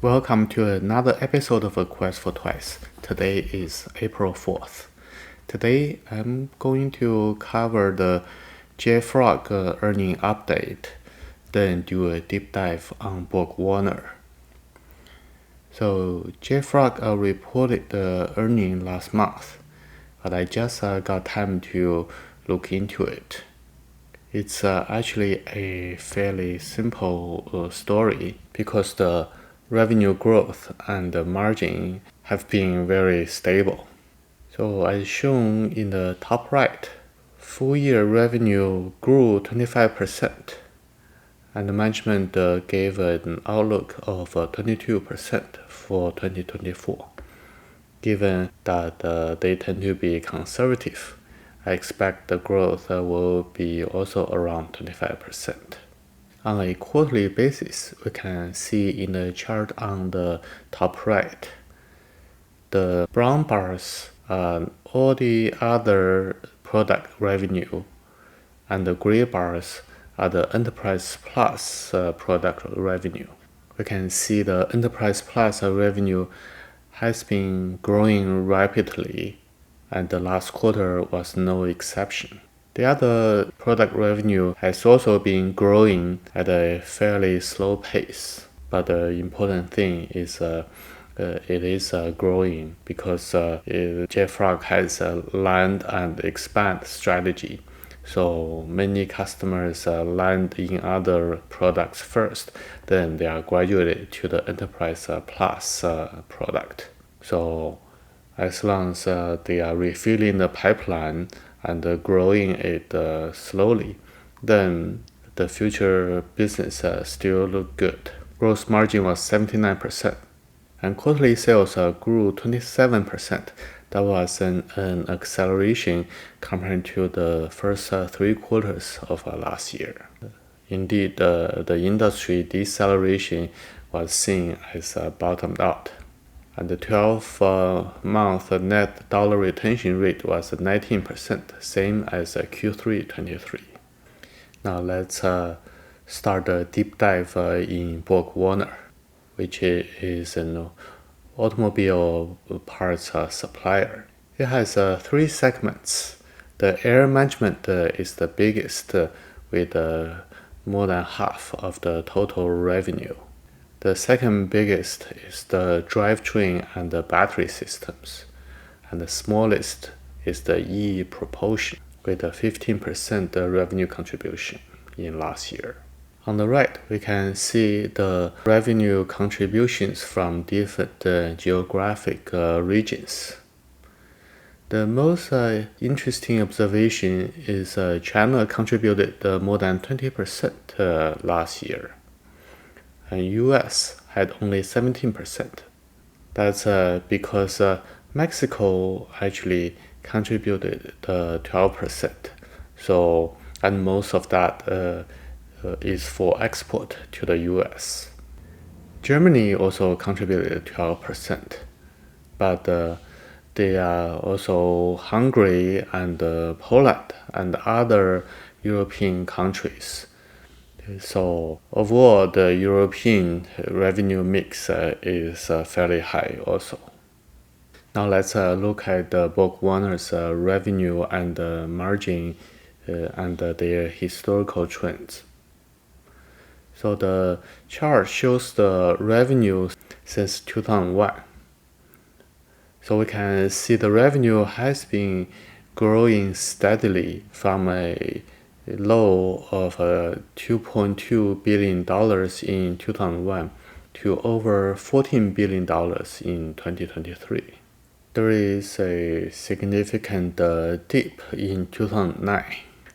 Welcome to another episode of A Quest for Twice. Today is April 4th. Today I'm going to cover the JFROG earning update, then do a deep dive on BWA. So JFROG reported the earning last month, but I just got time to look into it. It's actually a fairly simple story because the revenue growth and the margin have been very stable. So as shown in the top right, full year revenue grew 25%, and the management gave an outlook of 22% for 2024. Given that they tend to be conservative, I expect the growth will be also around 25%. On a quarterly basis, we can see in the chart on the top right, the brown bars are all the other product revenue, and the gray bars are the Enterprise Plus product revenue. We can see the Enterprise Plus revenue has been growing rapidly, and the last quarter was no exception. The other product revenue has also been growing at a fairly slow pace, but the important thing is it is growing because JFROG has a land and expand strategy. So many customers land in other products first, then they are graduated to the Enterprise Plus product. So as long as they are refilling the pipeline and growing it slowly, then the future business still look good. Gross margin was 79%, and quarterly sales grew 27%. That was an acceleration compared to the first 3 quarters of last year. Indeed, the industry deceleration was seen as bottomed out, and the 12-month net dollar retention rate was 19%, same as Q3 23. Now let's start a deep dive in BWA, which is an automobile parts supplier. It has 3 segments. The air management is the biggest with more than half of the total revenue. The second biggest is the drivetrain and the battery systems, and the smallest is the e-propulsion with a 15% revenue contribution in last year. On the right, we can see the revenue contributions from different geographic regions. The most interesting observation is China contributed more than 20% last year, and US had only 17%. That's because Mexico actually contributed 12%. So, and most of that is for export to the US. Germany also contributed 12%, but they are also Hungary and Poland and other European countries. So overall, the European revenue mix is fairly high also. Now let's look at the BWA's revenue and margin and their historical trends. So the chart shows the revenue since 2001. So we can see the revenue has been growing steadily from a low of $2.2 billion in 2001 to over $14 billion in 2023. There is a significant dip in 2009.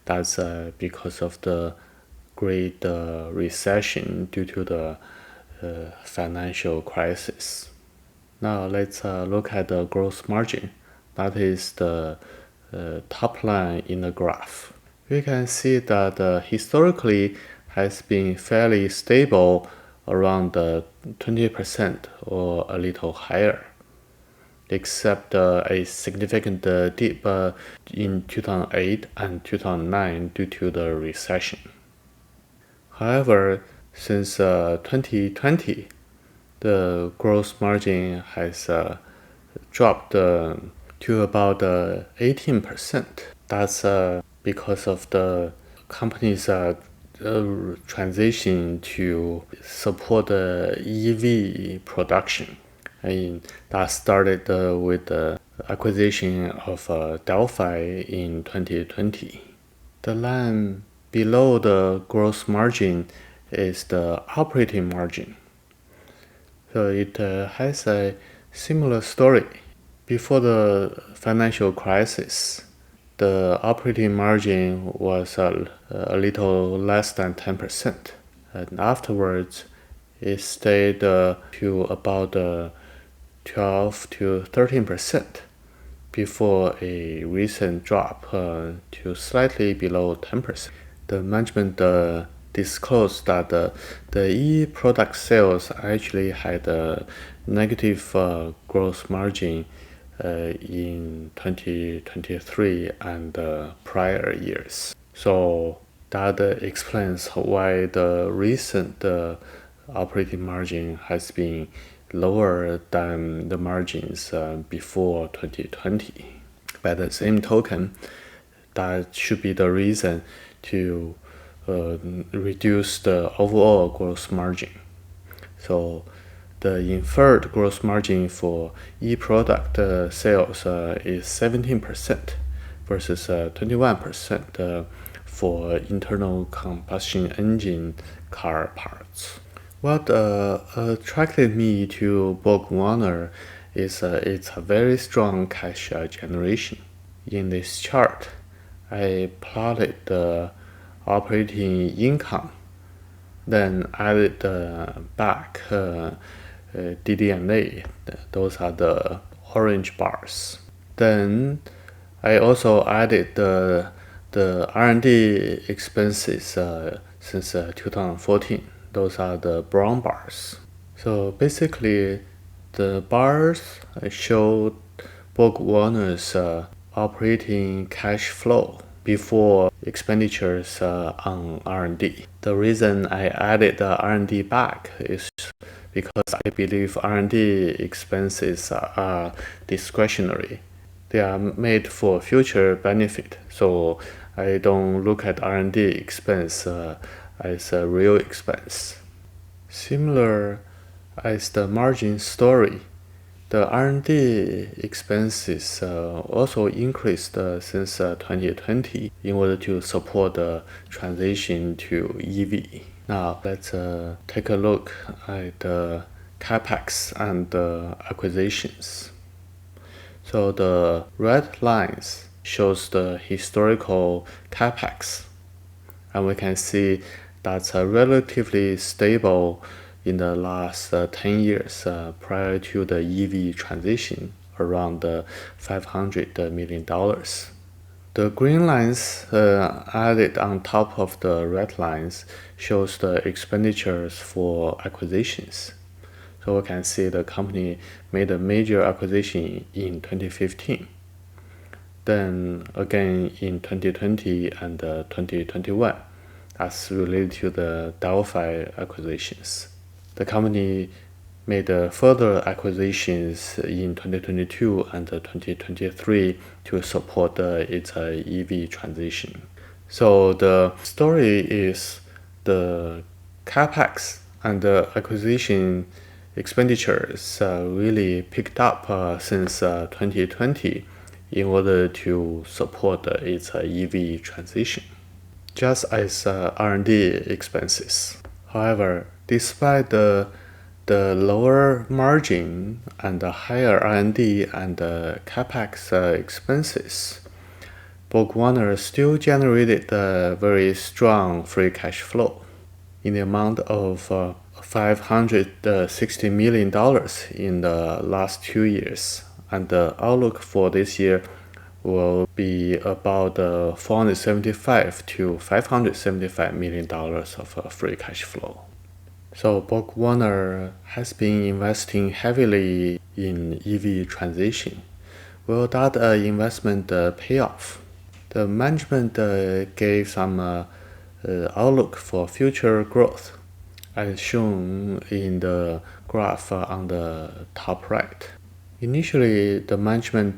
That's because of the great recession due to the financial crisis. Now let's look at the gross margin. That is the top line in the graph. We can see that historically has been fairly stable around 20% or a little higher, except a significant dip in 2008 and 2009 due to the recession. However, since 2020, the gross margin has dropped to about 18%. That's because of the company's transition to support the EV production. And that started with the acquisition of Delphi in 2020. The line below the gross margin is the operating margin. So it has a similar story. Before the financial crisis, the operating margin was a little less than 10%. And afterwards, it stayed to about 12 to 13% before a recent drop to slightly below 10%. The management disclosed that the e-product sales actually had a negative gross margin in 2023 and prior years. So that explains why the recent operating margin has been lower than the margins before 2020. By the same token, that should be the reason to reduce the overall gross margin. So the inferred gross margin for e-product sales is 17% versus 21% for internal combustion engine car parts. What attracted me to BorgWarner is its very strong cash generation. In this chart, I plotted the operating income, then added back DD&A. Those are the orange bars. Then I also added the R&D expenses since 2014. Those are the brown bars. So basically, the bars show BorgWarner's operating cash flow before expenditures on R&D. The reason I added the R&D back is because I believe R&D expenses are discretionary. They are made for future benefit, so I don't look at R&D expense as a real expense. Similar as the margin story, the R&D expenses also increased since 2020 in order to support the transition to EV. Now let's take a look at the CapEx and the acquisitions. So the red lines shows the historical CapEx, and we can see that's relatively stable in the last 10 years prior to the EV transition, around $500 million. The green lines added on top of the red lines shows the expenditures for acquisitions. So we can see the company made a major acquisition in 2015. Then again in 2020 and 2021. That's related to the Delphi acquisitions. The company made further acquisitions in 2022 and 2023 to support its EV transition. So the story is the CapEx and the acquisition expenditures really picked up since 2020 in order to support its EV transition, just as R&D expenses. However, despite the lower margin and the higher R&D and CapEx expenses, BorgWarner still generated a very strong free cash flow in the amount of $560 million in the last 2 years, and the outlook for this year will be about $475 to $575 million of free cash flow. So BorgWarner has been investing heavily in EV transition. Will that investment pay off? The management gave some outlook for future growth. as shown in the graph on the top right. Initially, the management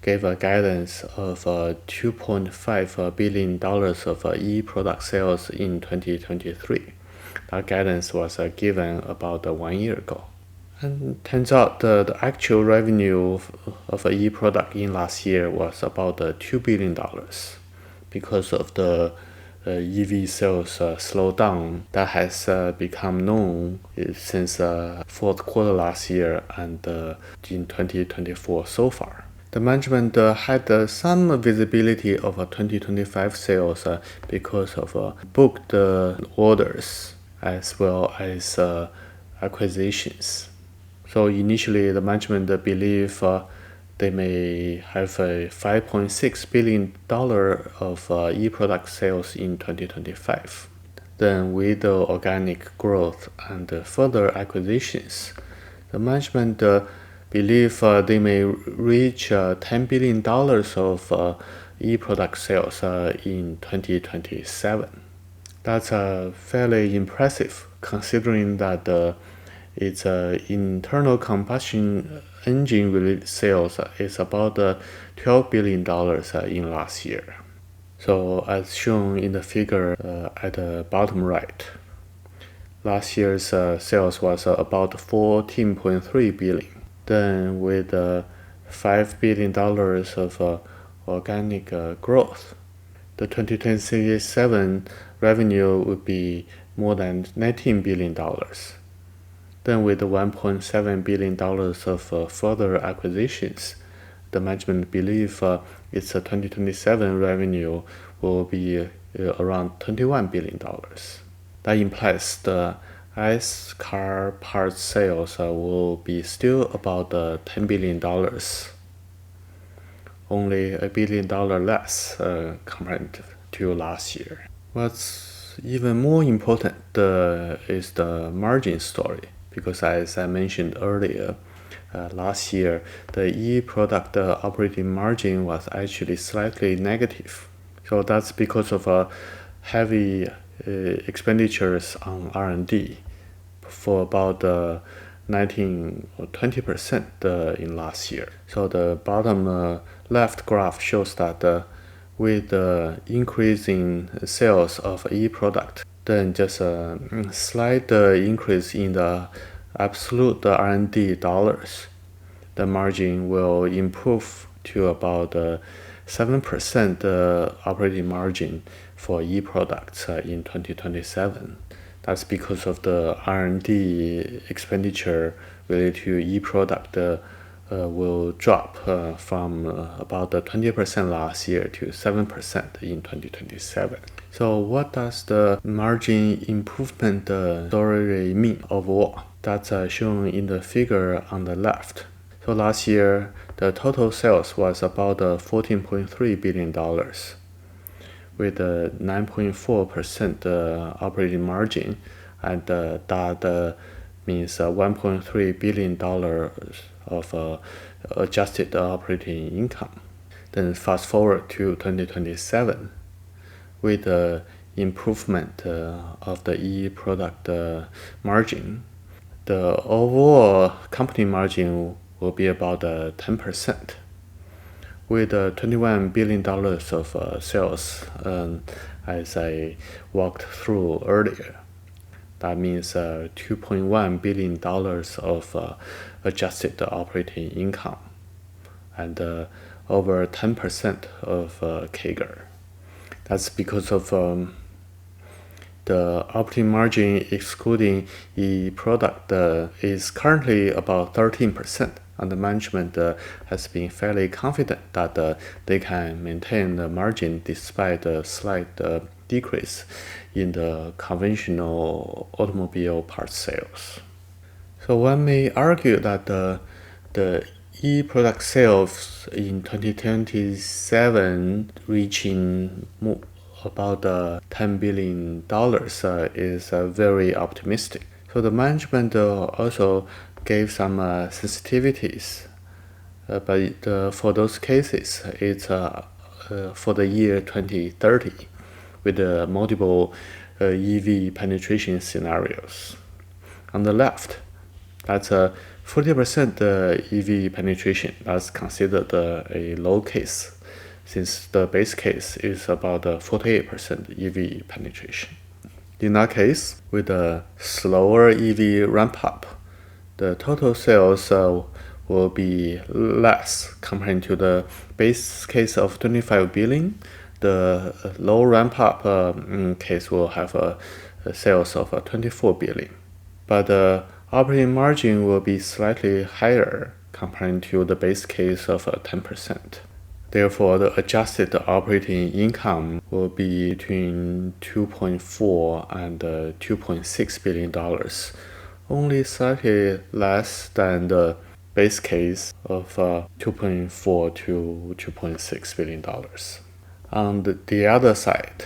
gave a guidance of $2.5 billion of e-product sales in 2023. That guidance was given about 1 year ago. And turns out the actual revenue of e-product in last year was about $2 billion because of the EV sales slowdown that has become known since fourth quarter last year and in 2024 so far. The management had some visibility of 2025 sales because of booked orders as well as acquisitions. So initially, the management believed they may have a $5.6 billion of e-product sales in 2025. Then with the organic growth and further acquisitions, the management believe they may reach $10 billion of e-product sales in 2027. That's fairly impressive considering that its internal combustion engine related sales is about $12 billion in last year. So as shown in the figure at the bottom right, last year's sales was about $14.3 billion. Then with $5 billion of organic growth, the 2027 revenue would be more than $19 billion. Then with $1.7 billion of further acquisitions, the management believe its 2027 revenue will be around $21 billion. That implies the ICE car parts sales will be still about $10 billion, only $1 billion less compared to last year. What's even more important is the margin story, because as I mentioned earlier, last year the e-product operating margin was actually slightly negative. So that's because of heavy expenditures on R&D for about 19 or 20% in last year. So the bottom left graph shows that with the increase in sales of e-product, then just a slight increase in the absolute R&D dollars, the margin will improve to about 7% operating margin for e-products in 2027. That's because of the R&D expenditure related to e-product will drop from about 20% last year to 7% in 2027. So what does the margin improvement story mean overall? That's shown in the figure on the left. So last year, the total sales was about $14.3 billion with a 9.4% operating margin, and that means $1.3 billion of adjusted operating income. Then fast forward to 2027, with the improvement of the e-product margin, the overall company margin will be about 10%. With $21 billion of sales, as I walked through earlier. That means $2.1 billion of adjusted operating income and over 10% of CAGR. That's because of the operating margin excluding e-product is currently about 13%. And the management has been fairly confident that they can maintain the margin despite a slight decrease in the conventional automobile parts sales. So one may argue that the e-product sales in 2027 reaching about $10 billion is very optimistic. So the management also gave some sensitivities, but for those cases, it's for the year 2030 with multiple EV penetration scenarios. On the left, that's a 40% EV penetration. That's considered a low case, since the base case is about 48% EV penetration. In that case, with a slower EV ramp up, the total sales will be less compared to the base case of 25 billion. The low ramp up case will have a sales of 24 billion. But the operating margin will be slightly higher compared to the base case of 10%. Therefore, the adjusted operating income will be between $2.4 and $2.6 billion, only slightly less than the base case of $2.4 to $2.6 billion. On the other side,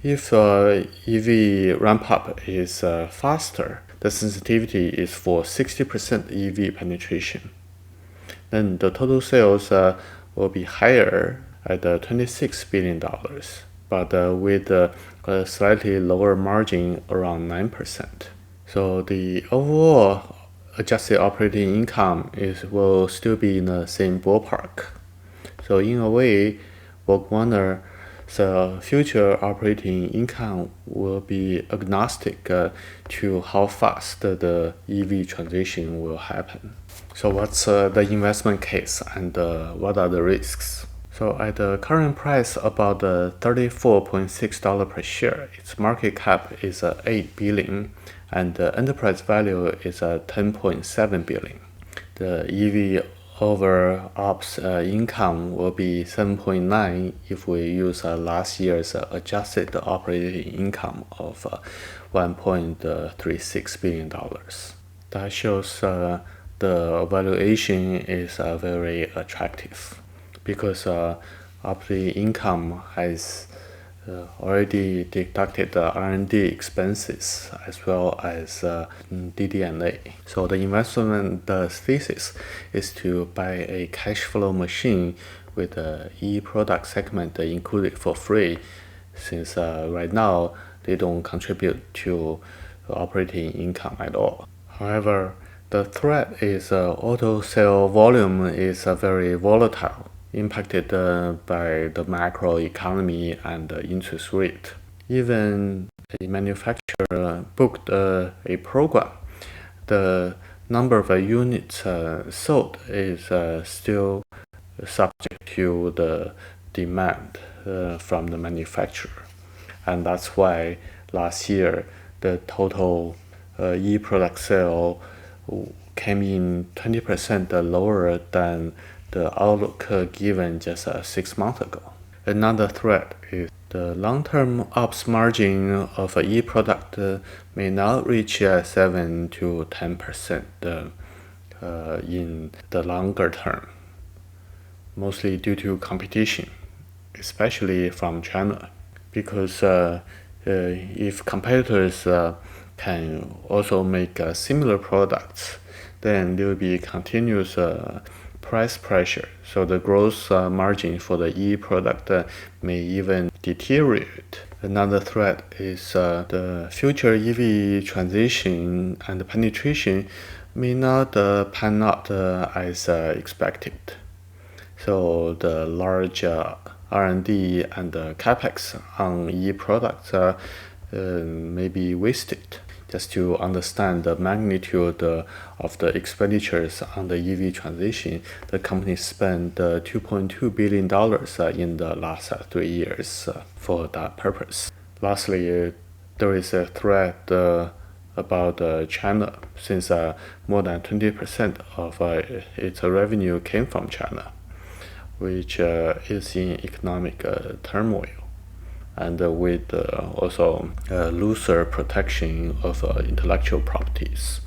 if EV ramp up is faster, the sensitivity is for 60% EV penetration. Then the total sales will be higher at $26 billion, but with a slightly lower margin around 9%. So the overall adjusted operating income will still be in the same ballpark. So in a way, BorgWarner's future operating income will be agnostic to how fast the EV transition will happen. So what's the investment case and what are the risks? So at the current price, about $34.6 per share, its market cap is $8 billion, and the enterprise value is $10.7 billion. The EV over ops income will be 7.9 if we use last year's adjusted operating income of $1.36 billion. That shows the valuation is very attractive because operating income has already deducted the R&D expenses as well as DD&A. So the investment thesis is to buy a cash flow machine with the e-product segment included for free, since right now they don't contribute to operating income at all. However, the threat is auto sale volume is very volatile, impacted by the macro economy and the interest rate. Even a manufacturer booked a program, the number of units sold is still subject to the demand from the manufacturer. And that's why last year the total e-product sale came in 20% lower than the outlook given just 6 months ago. Another threat is the long-term ops margin of an e-product may not reach 7 to 10% in the longer term, mostly due to competition, especially from China. Because if competitors can also make similar products, then there will be continuous price pressure, so the gross margin for the e-product may even deteriorate. Another threat is the future EV transition and penetration may not pan out as expected. So the large R&D and capex on e-products may be wasted. Just to understand the magnitude of the expenditures on the EV transition, the company spent $2.2 billion in the last 3 years for that purpose. Lastly, there is a threat about China, since more than 20% of its revenue came from China, which is in economic turmoil, and with also looser protection of intellectual properties.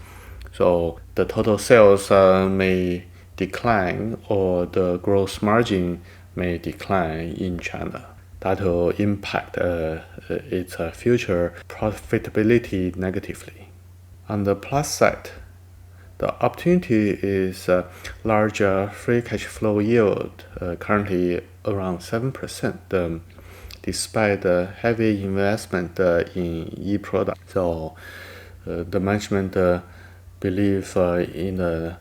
So the total sales may decline, or the gross margin may decline in China. That will impact its future profitability negatively. On the plus side, the opportunity is larger free cash flow yield, currently around 7%. despite the heavy investment in e-product. So the management believe in the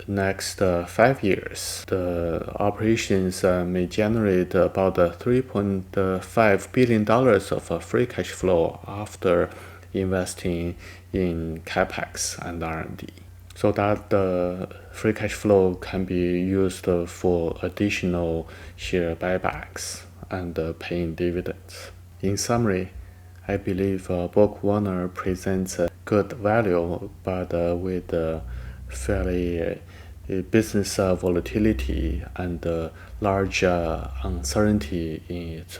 next 5 years, the operations may generate about $3.5 billion of free cash flow after investing in capex and R&D, so that the free cash flow can be used for additional share buybacks and paying dividends. In summary, I believe BorgWarner presents a good value, but with fairly business volatility and large uncertainty in its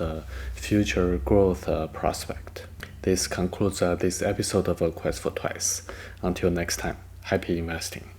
future growth prospect. This concludes this episode of Quest for Twice. Until next time, happy investing.